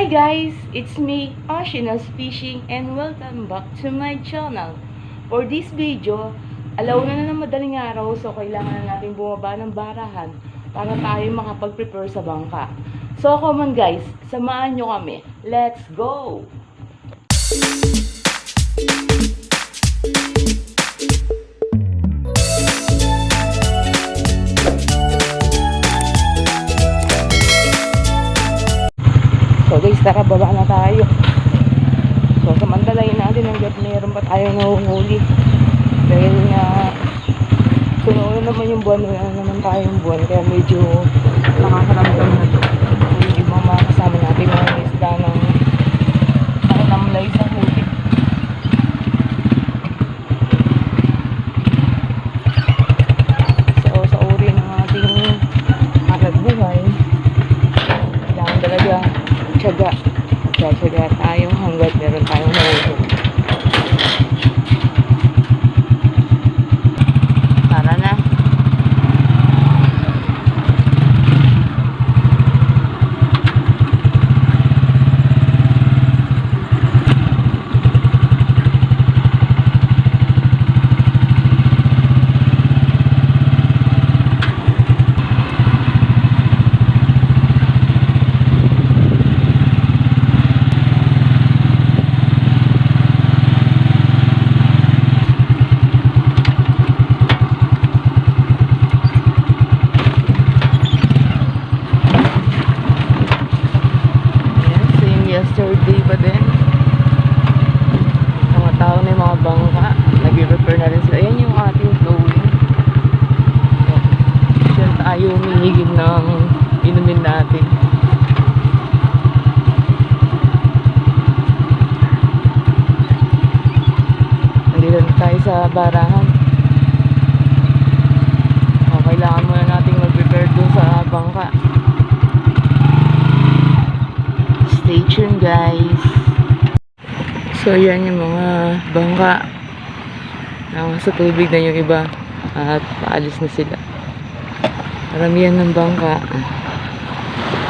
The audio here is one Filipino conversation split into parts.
guys, it's me, Oceanos Fishing, and welcome back to my channel. For this video, alauna na ng madaling araw, so kailangan na natin bumaba ng barahan para tayo makapag-prepare sa bangka. So come on guys, samahan nyo kami. Let's go! So guys, tara, baba na tayo. So samantalayin natin hanggat mayroon pa tayo nahuhuli. Dahil nga sunod naman yung buwan, wala naman tayong buwan, kaya medyo nakakaramdam na to. Yung ibang mga kasama natin mga isda ng nakamlay sa huli. So sa uri ng ating hanap buhay, kailangan talaga tsaga tayo hanggat meron tayong nahulog. Tara na. Yesterday pa din, mga tao na yung mga bangka, nag-repair na rin sila. Yan yung ating flowing. Diyan tayo humihigib ng inumin natin. Nandito na tayo sa barahan. Kailangan muna natin mag-prepare dun sa bangka. Stay tuned guys. So yan yung mga bangka na sa tubig na yung iba at paalis na sila. Maramihan ng bangka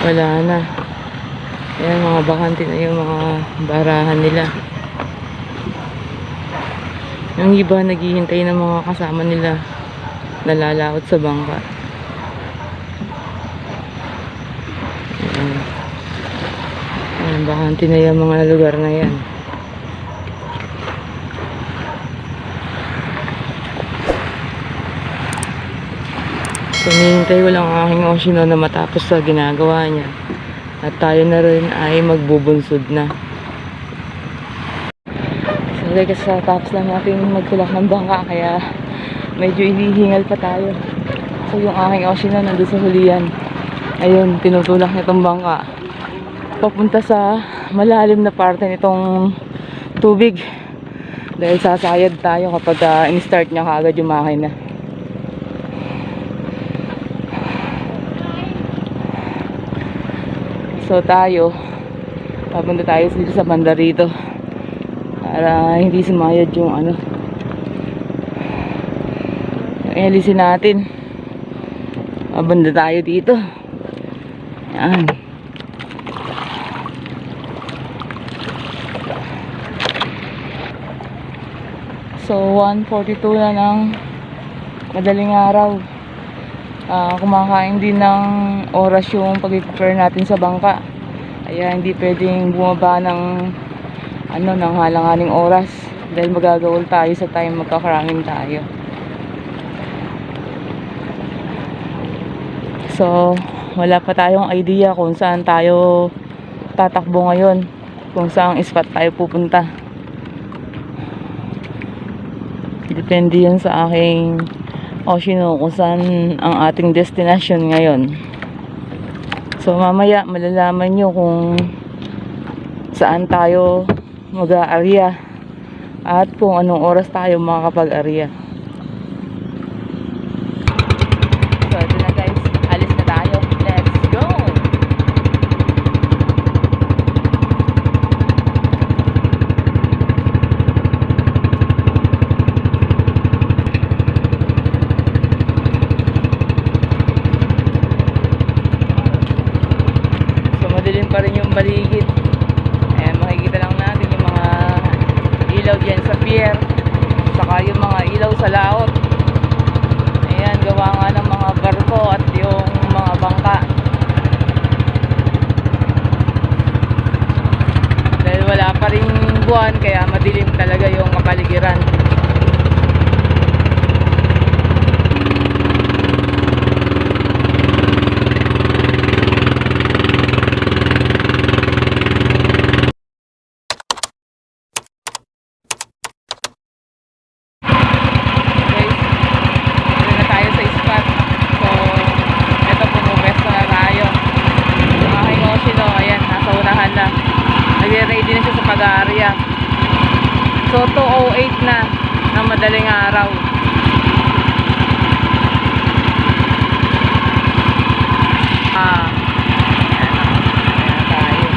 wala na. Yan, mga bakante na yung mga barahan nila. Yung iba naghihintay ng mga kasama nila nalalaot sa bangka. Bakante na yung mga lugar na yan. So nihintay ko lang ang aking Oceano na matapos sa ginagawa niya. At tayo na rin ay magbubunsod na. So guys, tapos lang natin magtulak ng bangka, kaya medyo inihingal pa tayo. So yung aking Oceano nandun sa hulihan. Ayun, tinutulak nitong bangka papunta sa malalim na parte nitong tubig, dahil sasayad tayo kapag in-start niya kaagad yung makina. So tayo papunta tayo dito sa banda rito para hindi sumayad yung alisin natin. Papunta tayo dito. Yan. So 1:42 na ng madaling araw. Kumakain din ng oras yung pag-prepare natin sa bangka. Kaya hindi pwedeng bumaba ng ng halanganing oras, dahil magagawal tayo sa time, magkakarangin tayo. So wala pa tayong idea kung saan tayo tatakbo ngayon, kung saan spot tayo pupunta. Depende yan sa aking Oceano kung saan ang ating destination ngayon. So mamaya malalaman nyo kung saan tayo mag-aarya at kung anong oras tayo makakapag-aarya. So ito na guys, alis na tayo. Let's go! pa rin yung paligid. ilaw dyan sa pier, saka yung mga ilaw sa laot. Ayan, gawa nga ng mga barko at yung mga bangka. Dahil wala pa ring buwan, kaya madilim talaga yung kapaligiran. Nagre-ready na siya sa pag-aarya. So 2:08 na ng madaling araw. Ayan tayo.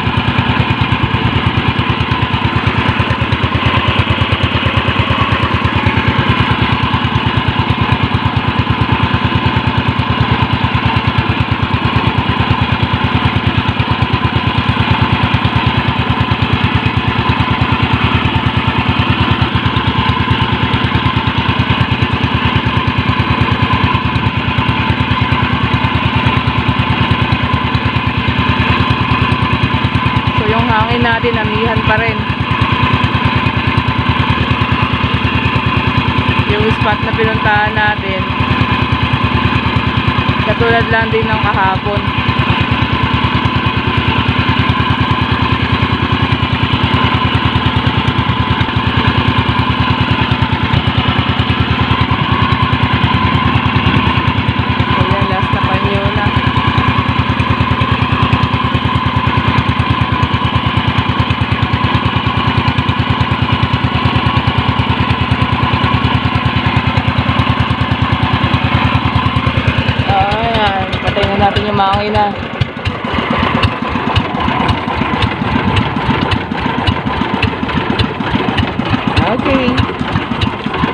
Hangin natin, amihan pa rin. Yung spot na pinuntahan natin, katulad lang din ng kahapon. Ayan, last na panyo na. Natin yung makina. Okay,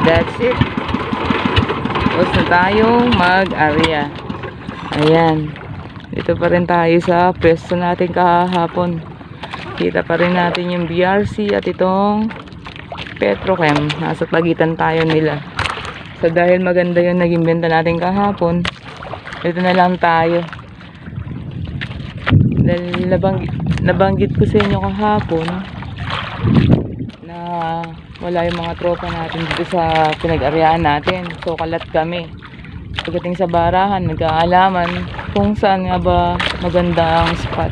that's it. Tapos na tayong mag-area. Ayan, dito pa rin tayo sa pwesto natin kahapon. Kita pa rin natin yung BRC at itong Petrochem. Nasa pagitan tayo nila. So dahil maganda yung naging benta natin kahapon, ito na lang tayo. Dahil nabanggit ko sa inyo kahapon na wala yung mga tropa natin dito sa pinag-aryaan natin. So kalat kami. Pagdating sa barahan, nagkaalaman kung saan nga ba maganda ang spot.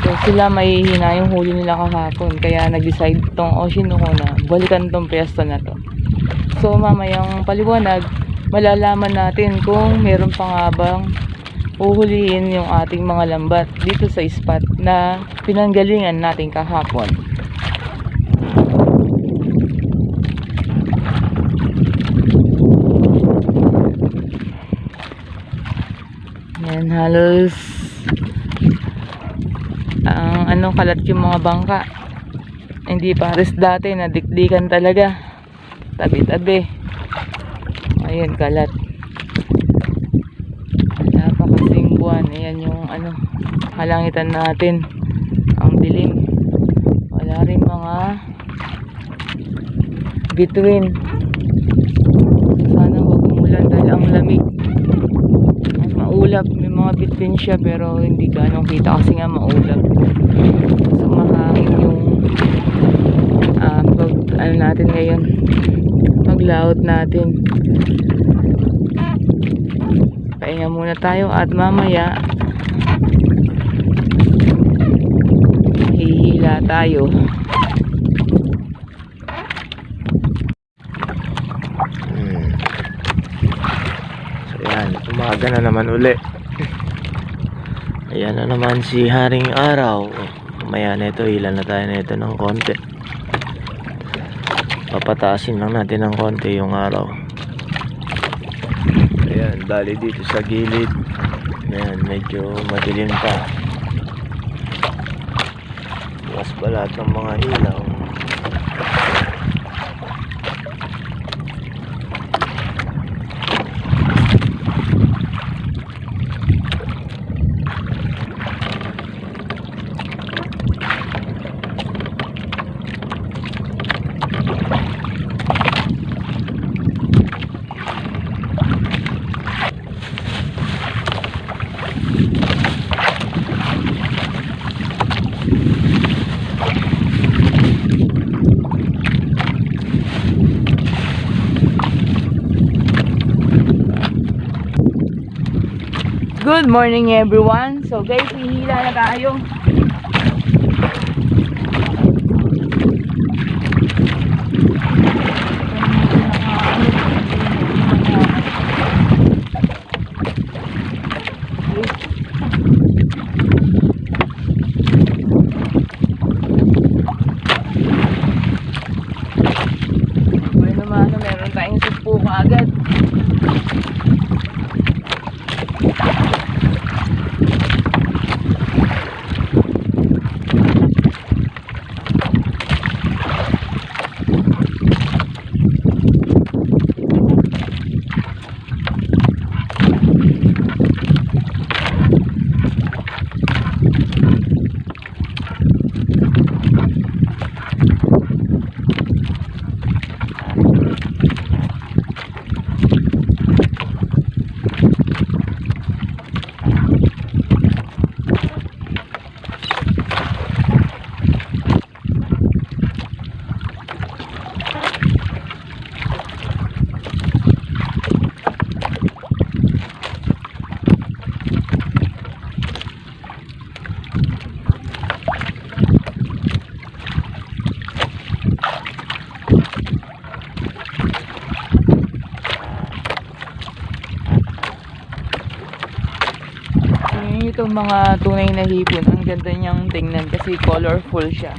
So sila may hina yung huli nila kahapon. Kaya nag-decide tong Oshinoko na balikan tong pwesto na to. So mamayang paliwanag, malalaman natin kung meron pa nga bang uhulihin yung ating mga lambat dito sa spot na pinanggalingan natin kahapon. Yan, halos kalat yung mga bangka. Hindi pares dati na dikdikan talaga, tabi-tabi. Ayun, kalat. Wala pa kasing buwan. Ayan yung halangitan natin. Ang dilim. Wala rin mga bituin. Sana wag umulan dahil ang lamig. Ang maulap. May mga bituin siya pero hindi ganong kita kasi nga maulap. So mahangin yung natin ngayon. Mag-layout natin. Pahinga muna tayo at mamaya hihila tayo. So yan, umaga na naman uli. Ayan na naman si Haring Araw. Mamaya na ito, hila na tayo na ito ng konti. Papataasin lang natin ng konti yung araw. Ayan, bali dito sa gilid. Ayan, medyo madilim pa. Bukas pa lahat ng mga ilaw. Good morning everyone. So guys, hihila na tayo. Bueno naman, meron tayong sumpo kaagad. Itong mga tunay na hipon, ang ganda niyang tingnan kasi colorful siya.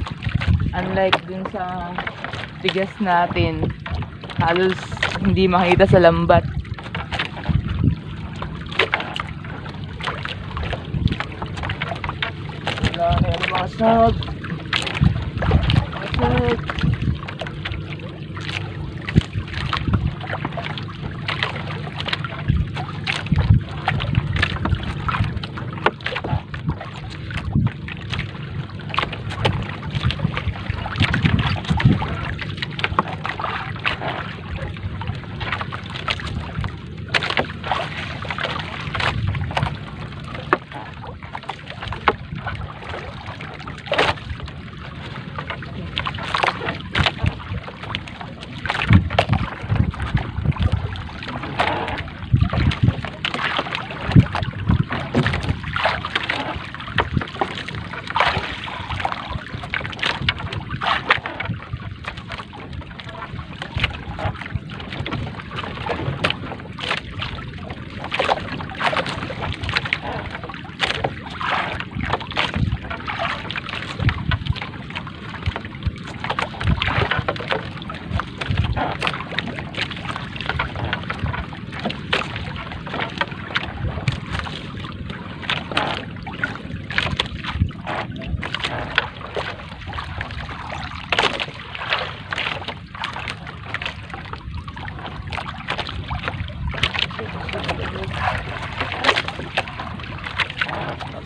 Unlike dun sa tigas natin, halos hindi makita sa lambat. Wala na yung mga sag.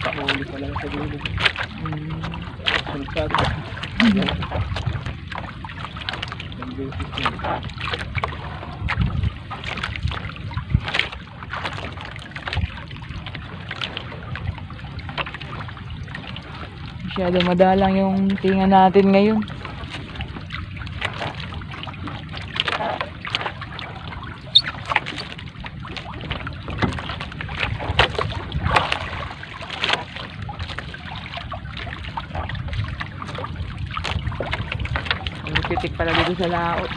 Nakahuli pa lang sa gilid. Sultad. Ang beses yun. Masyado madalang yung tinga natin ngayon. Titik pala dito sa laot.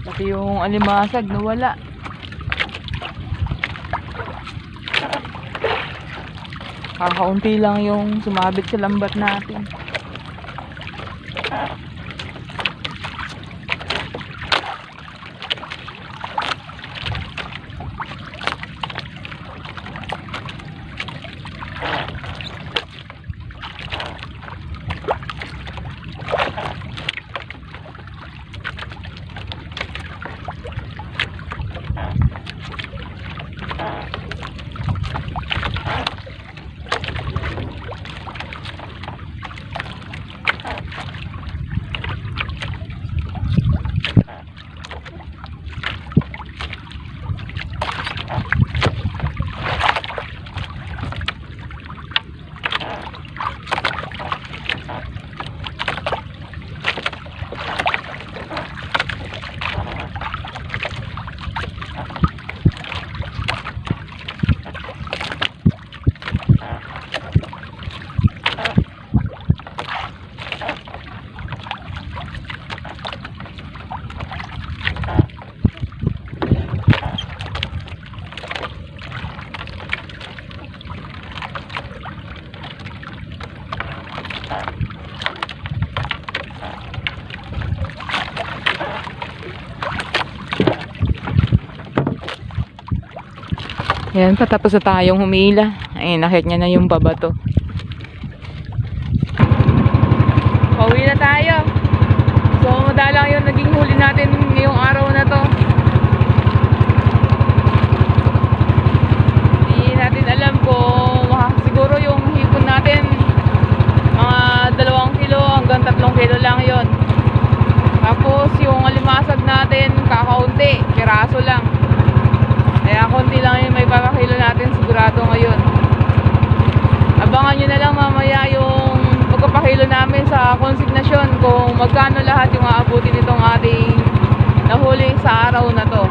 Pati yung alimasag nawala. Kakaunti lang yung sumabit sa lambat natin. Ayan, patapos na tayong humila. Ayun, nakit niya na yung babato. Pauwi na tayo. So, madalang yung naging huli natin ngayong araw na to. Hindi natin alam kung siguro yung hipon natin mga 2 kilo hanggang 3 kilo lang yon. Tapos yung alimasag natin kakaunti, piraso lang. Kaya konti lang yung may pakakilo natin sigurado ngayon. Abangan nyo na lang mamaya yung pagpapakilo namin sa konsignasyon kung magkano lahat yung aabutin nitong ating nahuli sa araw na to.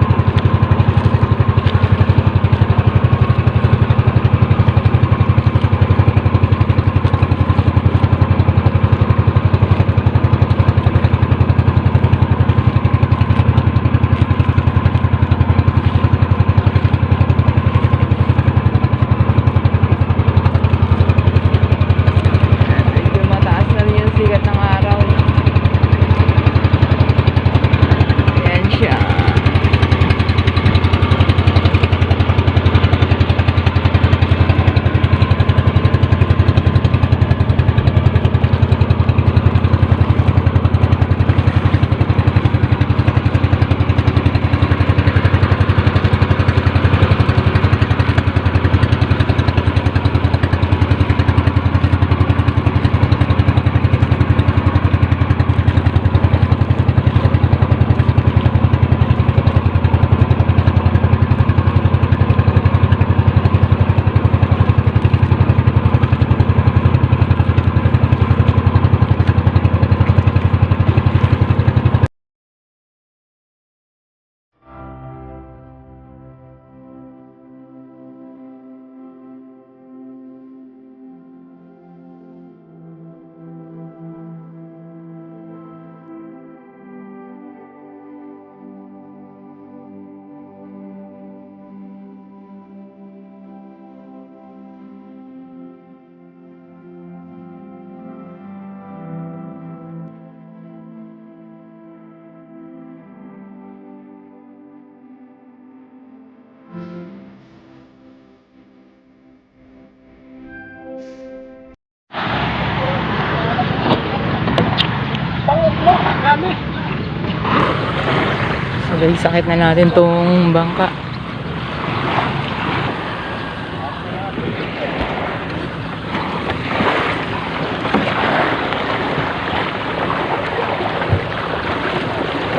So guys, sakit na natin tong bangka.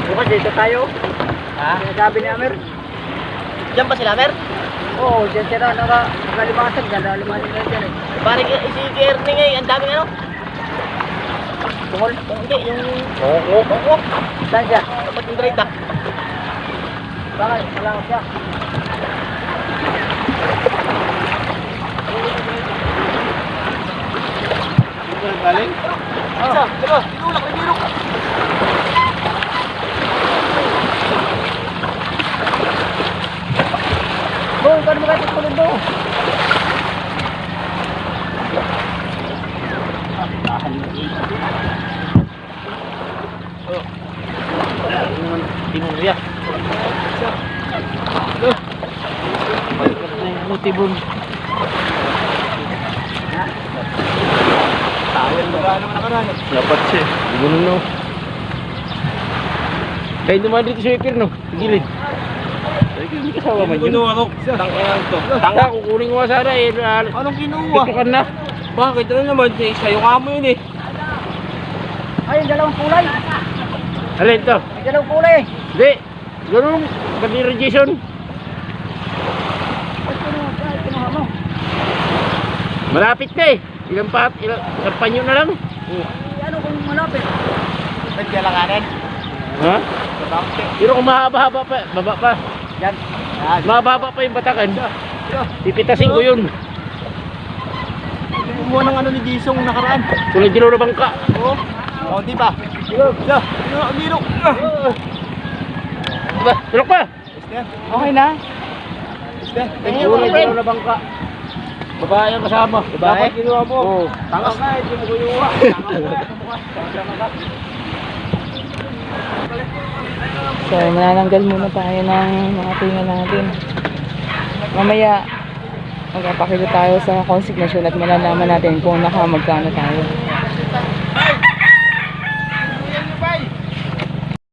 Bukas dito tayo. Ha? Sinasabi ni Amer. Diyan ba sila, Amer? Oo, dyan sila. Nakalimasag. Nakalimasag na dyan eh. Parang si Ernie ngayon, ang daming ano? Tungol? Hindi, yung... Oo. Saan siya? Dapat yung trade ah. Bakit? Malangap siya. Galing? Isa, diba? Tinulak, nagirok. Boy, paano makatid ko rin doon? Timon ya. Mutibon. Tayo ba naman nakaraan? Dapat siya. Ganun no. Kaya naman dito si Wiper no. Gilid. Hindi kasama man yun. Kinuha ko. Tangka to. Tangka, kukunin ko sana eh. Anong kinuha? Ito ka na. Bakit? Ano naman? Sa'yo ka mo yun eh. Ay, yung dalawang kulay. Alin to? Yung dalawang kulay. Hindi. Ganun. Bandira Jason. Kinuha mo. Malapit na eh. Ilang panyo na lang. Ano kung malapit? Nagdalakanin? Ha? Pero kung mahaba-haba pa, baba pa. Yan. Mahaba pa yung batakan. Pipitasin ko yun. Kumuha ng ano ni Jisong nakaraan. Tulad dilo na bangka. Oo. Oo, di ba? Dilo. Dilo. Diba? Tulok pa. Okay na. Tulad dilo na bangka. Babae ang kasama. Babae? Dapat kinuha mo. Oo. Tangas na, hindi mo kinuha. So, manananggal muna tayo ng mga tinga natin. Mamaya, magpapakita tayo sa consignation at malalaman natin kung nakamagkano tayo.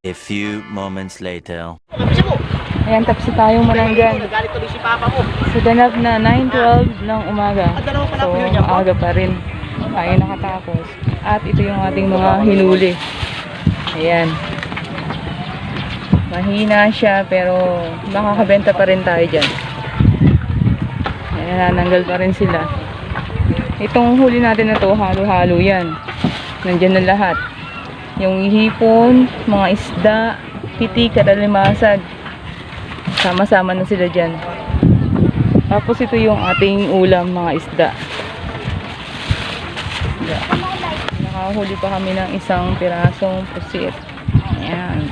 A few moments later. Kapisa mo. Ayan, tapos tayong malanggan. Nagalit tuloy si Papa mo. So, ganap na 9:12 ng umaga. Dalawa pala So, po yun dyan po. maaga pa rin tayo nakatapos. At ito yung ating mga hinuli. Ayan. Mahina siya, pero makakabenta pa rin tayo dyan. Ayan, nananggal pa rin sila. Itong huli natin na to, halo-halo yan. Nandyan na lahat. Yung hipon, mga isda, pitik at alimasag. Sama-sama na sila dyan. Tapos ito yung ating ulam, mga isda. Nakahuli pa kami ng isang pirasong pusit. Ayan.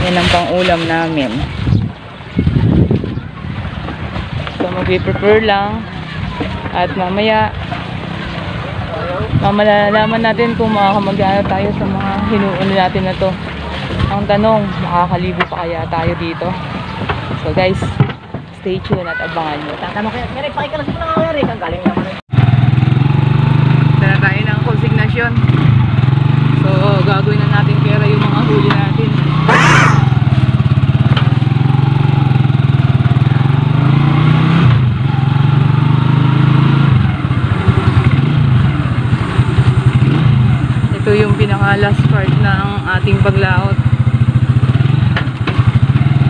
Yan ang pang-ulam namin. So mag-prepare lang. At mamaya, malalaman natin kung makakamagana tayo sa mga hinuuno natin na to. Ang tanong, makakalibo pa kaya tayo dito? So guys, stay tuned at abangan nyo. Tatanong kayo. Meron, pakikalas mo na nga Eric. Ang galing naman. Tara tayo ng consignation. So gagawin na natin pera yung mga huli natin. Ito yung pinaka last part ng ating paglaot.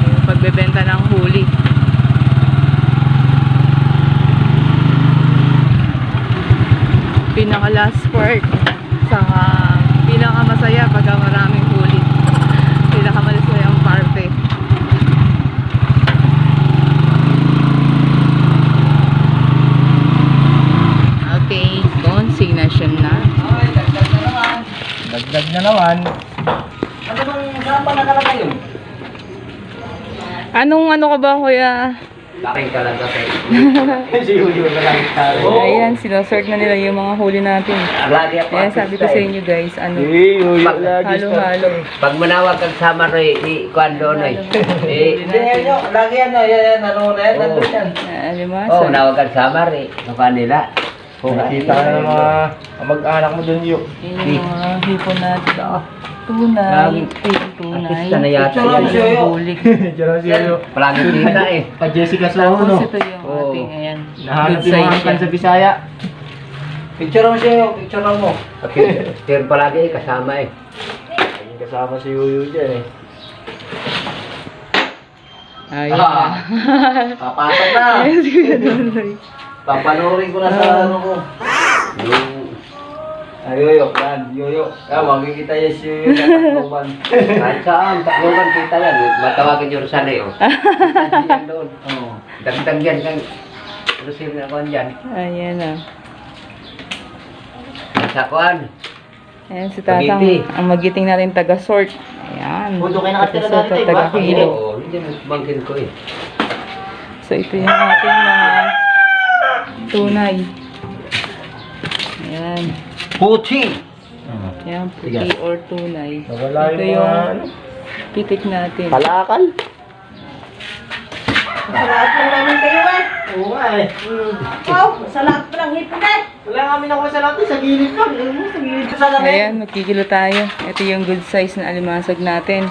Yung pagbebenta ng huli. Pinaka last part sa pinaka masaya pag maraming huli. Pinaka masayang parte. Okay, consignation na. Ay, dagdag na naman. Dagdag na naman. Ano bang saan pa nakalagay yun? Anong ano ka ba, kuya? Laking ka lang kasi. Si Yuyo na lang tayo. Ayan, sinasort na nila yung mga huli natin. Lagi ako. Ayan, sabi ko sa inyo guys, ano, Yuyo halo-halo. Pag manawag kang sama rin, i-kuhan doon eh. Huli Hindi natin. yan lagi yan, yan, ano na yan, nandun yan. Alimasag. Oh, manawag kang sama rin. Kuhan nila. Nakita ka ng mga mag-anak mo dun, Yu. Yun yung mga hipon natin. Tunay. Tunay. Artista na yata Picture yan. siya, Yu. Huli. Diyan si Yuyo. Palagi kita eh. Pa Jessica Sao, Tapos no? ito yung Oo. ating, ayan. Nahanap Good yung mga size angkan yan. sa Bisaya. Picture mo siya, Yu. Picture mo. Pero palagi eh, kasama eh. Ayun, kasama si Yuyo dyan eh. Ayun Ah. Papasok na. Ayan si Kuya Donoy. Papanoorin ko na sa ano ko. Yung Ay, Yuyo, yan, Yuyo. Makikita niya si Yuyo na takloban. kahit saan, takluban kita yan. Matawagan yung Rosale oh. Yan doon. Oo. Dagdag yan kang Rosale na kuhan dyan. Ayan na. Sa kuhan. Ayan si Tatang. Magiti. Ang magiting natin taga-sort. Ayan. Puto kayo nakatira Taga-sort dati, at ba? taga-kilo. Oo, hindi mo bangkin ko eh. So ito yung ating mga tunay. Ayan. Puti! Ayan, puti or tunay. Nawala Ito yung yung mga ano? pitik natin. Palakal? Salaat lang namin kayo eh. Oo nga eh. Wow, salamat pa lang hipon eh. Wala kami nakuha sa lahat eh. Sa gilid lang. Sa gilid sa lamin. Ayan, magkikilo tayo. Ito yung good size na alimasag natin.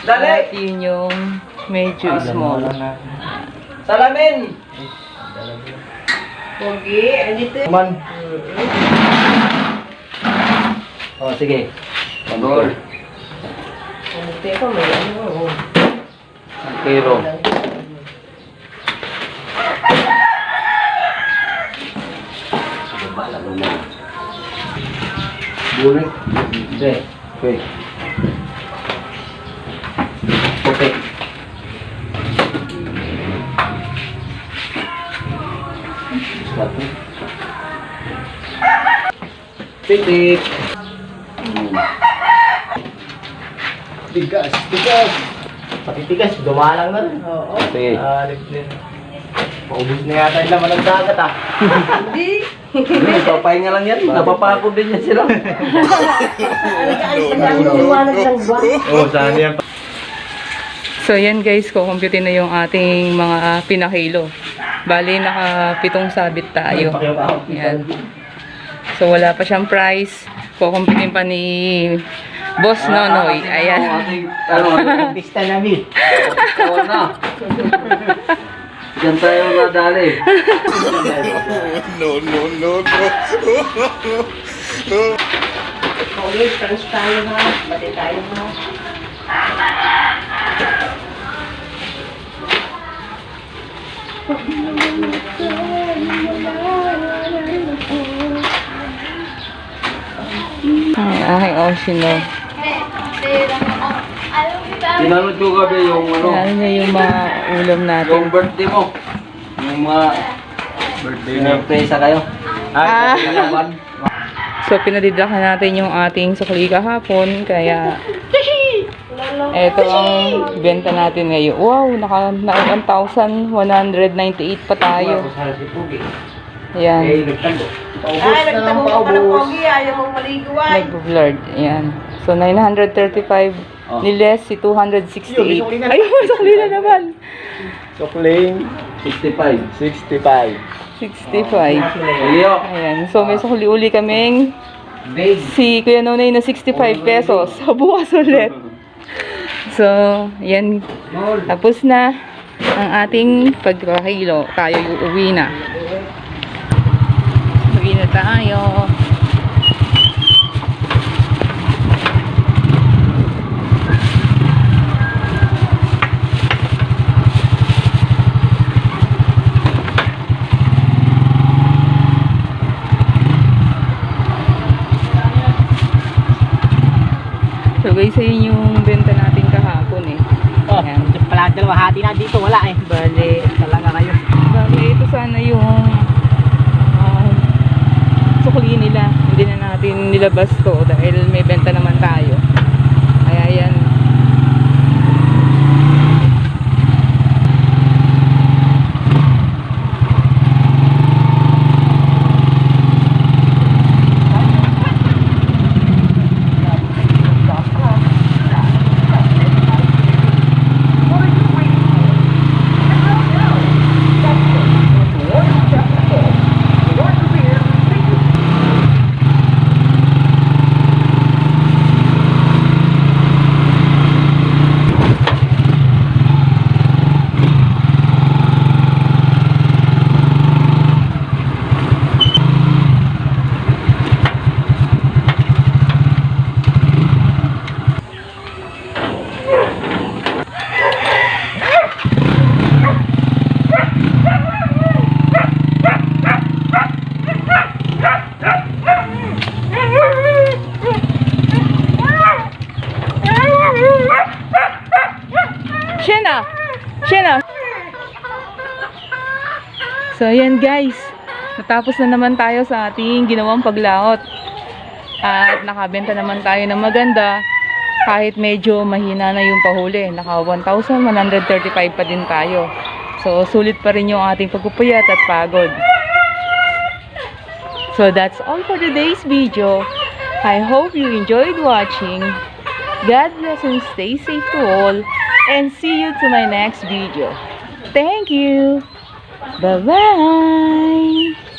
Dali! At yun yung medyo small. Salamin! Pogi, andito eh. Man. Oh, sige. Pagol. Teka, may ano. Pero. Bala mo na. Bulik. Hindi. Okay. Okay. Pitik. Tigas, tigas. Pati tigas, dumalang na rin. Oo. Okay. Alip din. Paubos na yata yung laman ng dagat ah. Hindi. Hindi, papahinga lang yan. Napapako din yan sila. Alagaan sa dami liwanag ng buwan. Oo, saan yan? So, yan guys, kukumputin na yung ating mga pinakilo. Bali, naka 7 sabit tayo. Yan. So, wala pa siyang price. Kukumputin pa ni Boss Nonoy. Ayan. Pista namin. Oo na. Diyan tayo nadali. Ulit, trans tayo na. Bati tayo na. Ay, aking Oshino. Tinanong ko gabi yung ano, Lalo niya yung mga ulam natin. yung birthday mo. Yung mga birthday surpresa kayo. Ah. Kalaban. So, pinadidakan natin yung ating sukli kahapon. Kaya, eto ang benta natin ngayon. Wow, naka 1,198 pa tayo. Ayan. Nagtando. Ay, nagtanong ka ng pogi. Ayaw mong maligo ay. Nag-blurred. Ayan. So, 935 ni Les, si 268. Ayun, sukli na naman. Sukling 65. 65. 65. Iyo. Ayan. So, may sukli uli kaming Big. si Kuya Nonay na 65 pesos. So, bukas ulit. So, yan. Tapos na ang ating pagkakilo. Tayo uuwi na. Uwi na tayo. So guys, ayun yung benta natin kahapon eh. Ayan. Pala dalawa hati na dito. Wala eh. Bale, Talaga kayo. ito sana yung sukli nila. Hindi na natin nilabas to dahil may benta naman tayo. Kaya yan. Siya na. So, ayan guys. Natapos na naman tayo sa ating ginawang paglaot. At nakabenta naman tayo ng maganda. Kahit medyo mahina na yung pahuli. Naka 1,135 pa din tayo. So, sulit pa rin yung ating pagpupuyat at pagod. So, that's all for today's video. I hope you enjoyed watching. God bless and stay safe to all. And see you to my next video. Thank you. Bye-bye.